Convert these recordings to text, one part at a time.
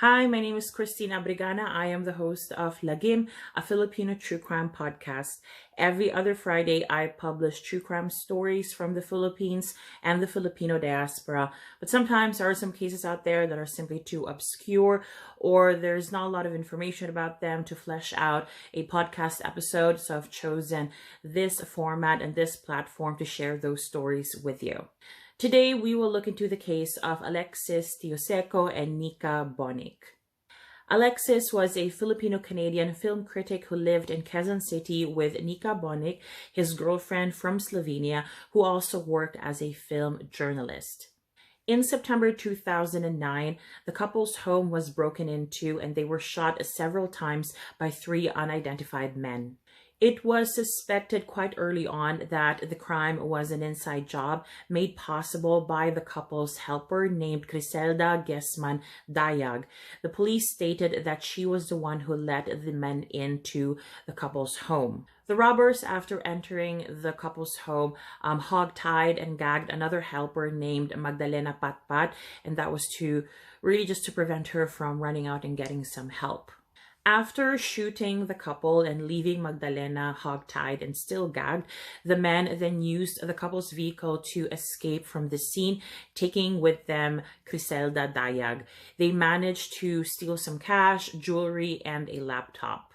Hi, my name is Christina Brigana. I am the host of Lagim, a Filipino true crime podcast. Every other Friday, I publish true crime stories from the Philippines and the Filipino diaspora. But sometimes there are some cases out there that are simply too obscure, or there's not a lot of information about them to flesh out a podcast episode. So I've chosen this format and this platform to share those stories with you. Today, we will look into the case of Alexis Tioseco and Nika Bohinc. Alexis was a Filipino-Canadian film critic who lived in Quezon City with Nika Bohinc, his girlfriend from Slovenia, who also worked as a film journalist. In September 2009, the couple's home was broken into and they were shot several times by three unidentified men. It was suspected quite early on that the crime was an inside job made possible by the couple's helper named Criselda Gesman Dayag. The police stated that she was the one who let the men into the couple's home. The robbers, after entering the couple's home, hog-tied and gagged another helper named Magdalena Patpat, and that was to prevent her from running out and getting some help. After shooting the couple and leaving Magdalena hog-tied and still gagged, the men then used the couple's vehicle to escape from the scene, taking with them Criselda Dayag. They managed to steal some cash, jewelry, and a laptop.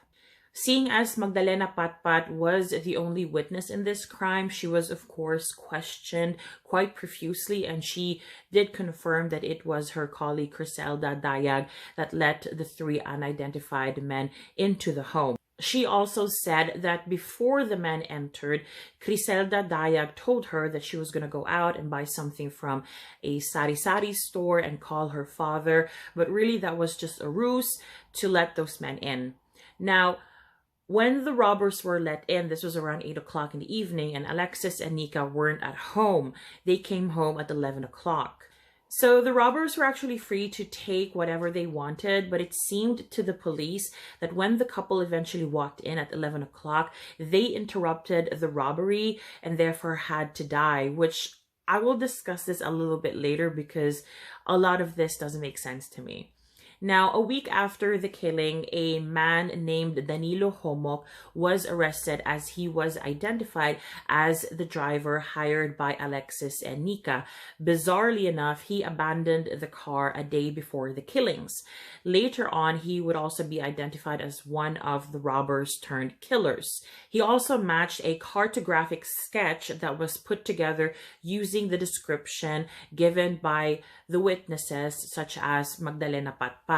Seeing as Magdalena Patpat was the only witness in this crime, she was of course questioned quite profusely, and she did confirm that it was her colleague Criselda Dayag that let the three unidentified men into the home. She also said that before the men entered, Criselda Dayag told her that she was going to go out and buy something from a sari-sari store and call her father, but really that was just a ruse to let those men in. Now, when the robbers were let in, this was around 8 o'clock in the evening, and Alexis and Nika weren't at home. They came home at 11 o'clock. So the robbers were actually free to take whatever they wanted, but it seemed to the police that when the couple eventually walked in at 11 o'clock, they interrupted the robbery and therefore had to die, which I will discuss this a little bit later because a lot of this doesn't make sense to me. Now, a week after the killing, a man named Danilo Homoc was arrested as he was identified as the driver hired by Alexis and Nika. Bizarrely enough, he abandoned the car a day before the killings. Later on, he would also be identified as one of the robbers turned killers. He also matched a cartographic sketch that was put together using the description given by the witnesses, such as Magdalena Patpat.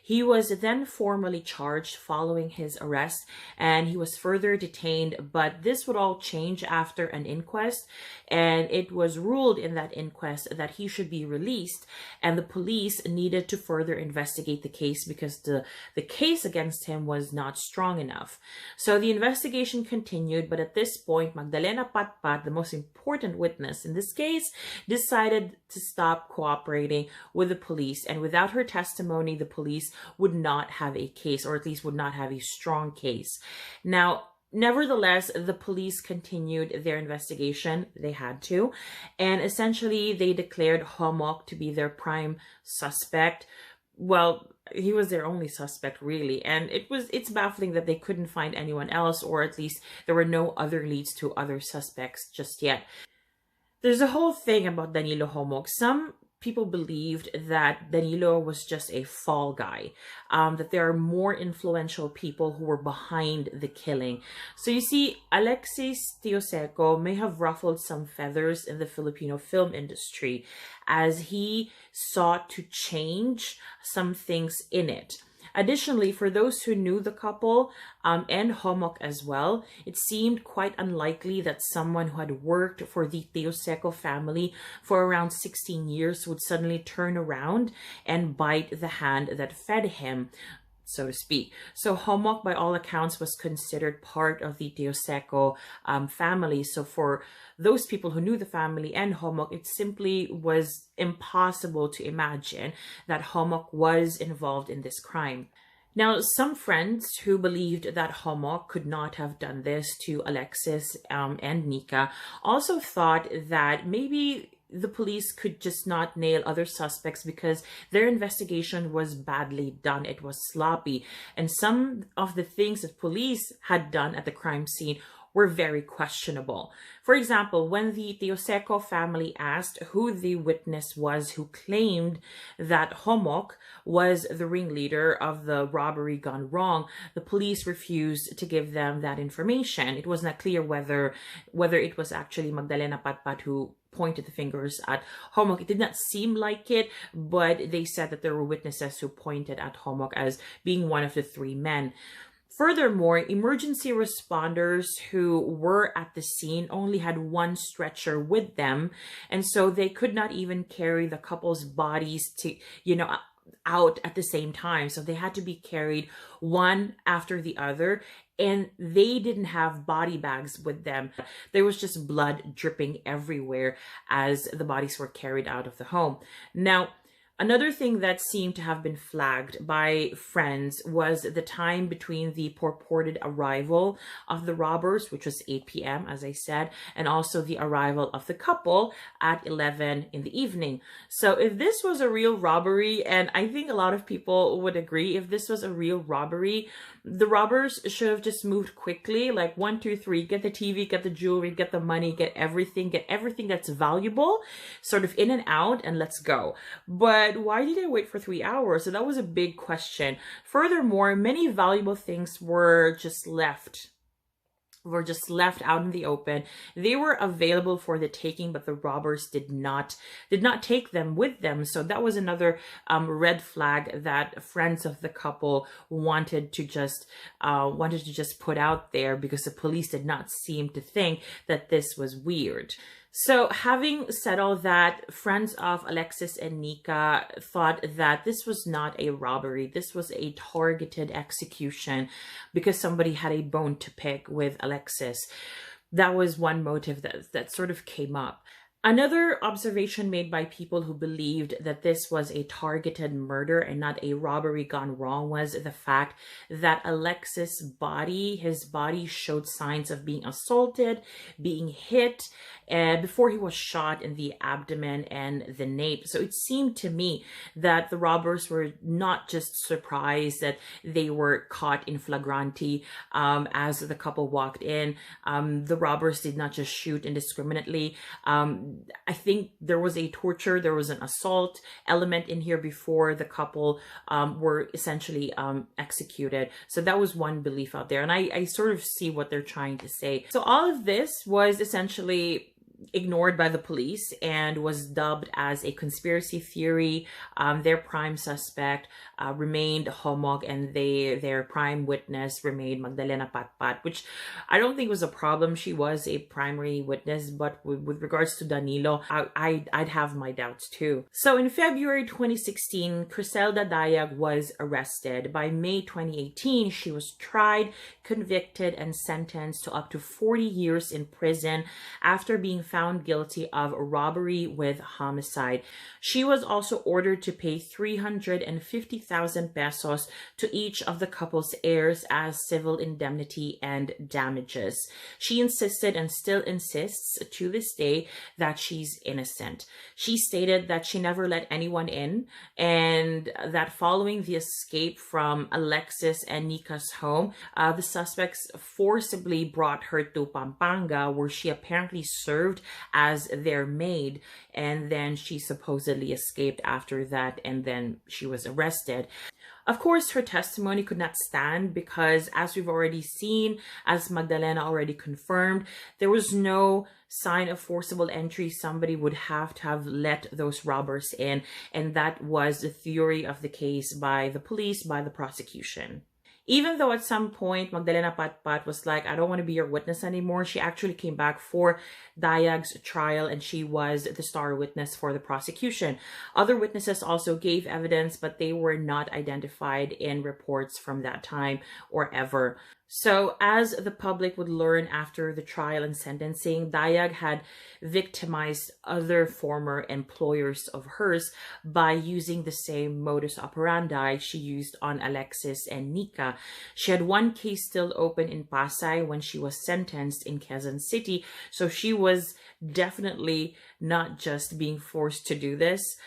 He was then formally charged following his arrest, and he was further detained, but this would all change after an inquest, and it was ruled in that inquest that he should be released, and the police needed to further investigate the case because the case against him was not strong enough. So the investigation continued, but at this point, Magdalena Patpat, the most important witness in this case, decided to stop cooperating with the police, and without her testimony, the police would not have a case, or at least would not have a strong case. Now, nevertheless, the police continued their investigation. They had to. And essentially, they declared Homoc to be their prime suspect. Well, he was their only suspect, really. And it's baffling that they couldn't find anyone else, or at least there were no other leads to other suspects just yet. There's a whole thing about Danilo Homoc. Some people believed that Danilo was just a fall guy, that there are more influential people who were behind the killing. So you see, Alexis Tioseco may have ruffled some feathers in the Filipino film industry as he sought to change some things in it. Additionally, for those who knew the couple and Homoc as well, it seemed quite unlikely that someone who had worked for the Tioseco family for around 16 years would suddenly turn around and bite the hand that fed him, so to speak. So Homoc, by all accounts, was considered part of the Tioseco family. So for those people who knew the family and Homoc, it simply was impossible to imagine that Homoc was involved in this crime. Now, some friends who believed that Homoc could not have done this to Alexis and Nika also thought that maybe the police could just not nail other suspects because their investigation was badly done. It was sloppy. And some of the things that police had done at the crime scene were very questionable. For example, when the Tioseco family asked who the witness was who claimed that Bohinc was the ringleader of the robbery gone wrong, the police refused to give them that information. It was not clear whether it was actually Magdalena Patpat who pointed the fingers at Bohinc. It did not seem like it, but they said that there were witnesses who pointed at Bohinc as being one of the three men. Furthermore, emergency responders who were at the scene only had one stretcher with them, and so they could not even carry the couple's bodies to, out at the same time. So they had to be carried one after the other, and they didn't have body bags with them. There was just blood dripping everywhere as the bodies were carried out of the home. Now, another thing that seemed to have been flagged by friends was the time between the purported arrival of the robbers, which was 8 p.m., as I said, and also the arrival of the couple at 11 in the evening. So if this was a real robbery, and I think a lot of people would agree, if this was a real robbery, the robbers should have just moved quickly, like 1, 2, 3, get the TV, get the jewelry, get the money, get everything that's valuable, sort of in and out, and let's go. But why did they wait for 3 hours? So that was a big question. Furthermore, many valuable things were just left out in the open. They were available for the taking, but the robbers did not take them with them. So that was another red flag that friends of the couple wanted to just put out there, because the police did not seem to think that this was weird. So having said all that, friends of Alexis and Nika thought that this was not a robbery. This was a targeted execution because somebody had a bone to pick with Alexis. That was one motive that sort of came up. Another observation made by people who believed that this was a targeted murder and not a robbery gone wrong was the fact that Alexis' his body showed signs of being assaulted, being hit, before he was shot in the abdomen and the nape. So it seemed to me that the robbers were not just surprised that they were caught in flagranti as the couple walked in. The robbers did not just shoot indiscriminately. I think there was a torture, there was an assault element in here before the couple were essentially executed. So that was one belief out there. And I sort of see what they're trying to say. So all of this was essentially ignored by the police and was dubbed as a conspiracy theory. Their prime suspect remained Bohinc, and their prime witness remained Magdalena Patpat, which I don't think was a problem. She was a primary witness, but with regards to Danilo, I'd have my doubts too. So in February 2016, Criselda Dayag was arrested. By May 2018, she was tried, convicted, and sentenced to up to 40 years in prison after being found guilty of robbery with homicide. She was also ordered to pay 350,000 pesos to each of the couple's heirs as civil indemnity and damages. She insisted and still insists to this day that she's innocent. She stated that she never let anyone in, and that following the escape from Alexis and Nika's home, the suspects forcibly brought her to Pampanga, where she apparently served as their maid, and then she supposedly escaped after that, and then she was arrested. Of course, her testimony could not stand because, as we've already seen, as Magdalena already confirmed, there was no sign of forcible entry. Somebody would have to have let those robbers in, and that was the theory of the case by the police, by the prosecution. Even though at some point Magdalena Patpat was like, I don't want to be your witness anymore, she actually came back for Dayag's trial, and she was the star witness for the prosecution. Other witnesses also gave evidence, but they were not identified in reports from that time or ever. So, as the public would learn after the trial and sentencing, Dayag had victimized other former employers of hers by using the same modus operandi she used on Alexis and Nika. She had one case still open in Pasay when she was sentenced in Quezon City, so she was definitely not just being forced to do this.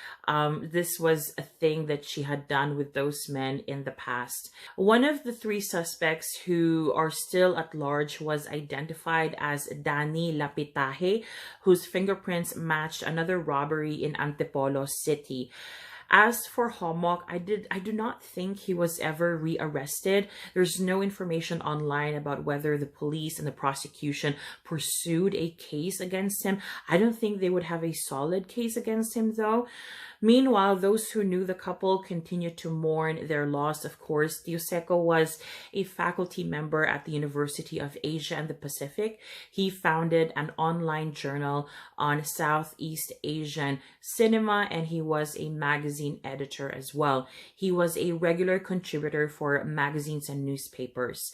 This was a thing that she had done with those men in the past. One of the three suspects who are still at large was identified as Danny Lapitaje, whose fingerprints matched another robbery in Antipolo City. As for Homok, I do not think he was ever rearrested. There's no information online about whether the police and the prosecution pursued a case against him. I don't think they would have a solid case against him though. Meanwhile, those who knew the couple continued to mourn their loss, of course. Tioseco was a faculty member at the University of Asia and the Pacific. He founded an online journal on Southeast Asian cinema, and he was a magazine editor as well. He was a regular contributor for magazines and newspapers.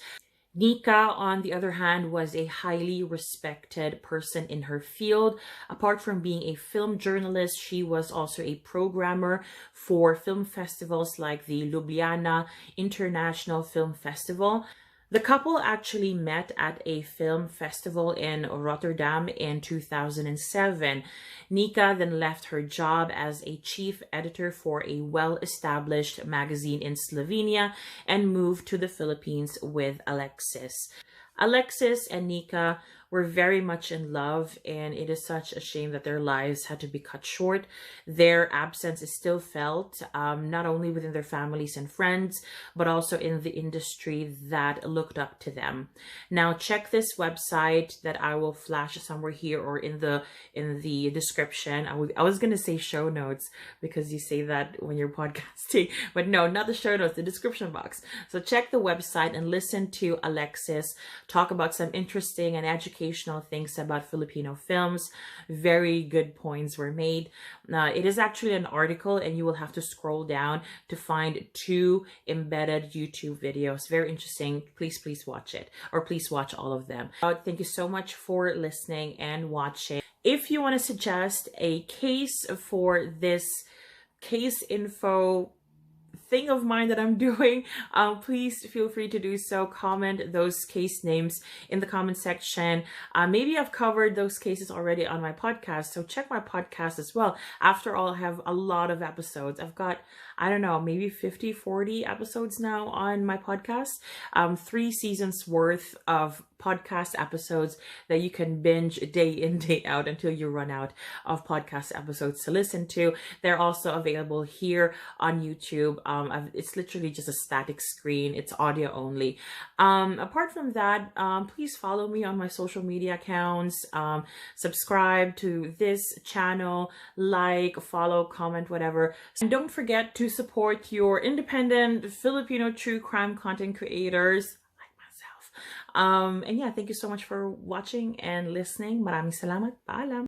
Nika, on the other hand, was a highly respected person in her field. Apart from being a film journalist, she was also a programmer for film festivals like the Ljubljana International Film Festival. The couple actually met at a film festival in Rotterdam in 2007. Nika then left her job as a chief editor for a well-established magazine in Slovenia and moved to the Philippines with Alexis. Alexis and Nika were very much in love, and it is such a shame that their lives had to be cut short. Their absence is still felt, not only within their families and friends, but also in the industry that looked up to them. Now, check this website that I will flash somewhere here or in the description. I was gonna say show notes because you say that when you're podcasting, but no, not the show notes, the description box. So check the website and listen to Alexis talk about some interesting and educational things about Filipino films. Very good points were made. It is actually an article, and you will have to scroll down to find 2 embedded YouTube videos. Very interesting. Please watch it, or please watch all of them. Thank you so much for listening and watching. If you want to suggest a case for this case info thing of mine that I'm doing, please feel free to do so. Comment those case names in the comment section. Maybe I've covered those cases already on my podcast, so check my podcast as well. After all, I have a lot of episodes. I've got, I don't know, maybe 40 episodes now on my podcast. 3 seasons worth of podcast episodes that you can binge day in, day out until you run out of podcast episodes to listen to. They're also available here on YouTube. It's literally just a static screen. It's audio only. Apart from that, please follow me on my social media accounts. Subscribe to this channel, like, follow, comment, whatever. And don't forget to support your independent Filipino true crime content creators. And yeah, thank you so much for watching and listening. Maraming salamat. Paalam.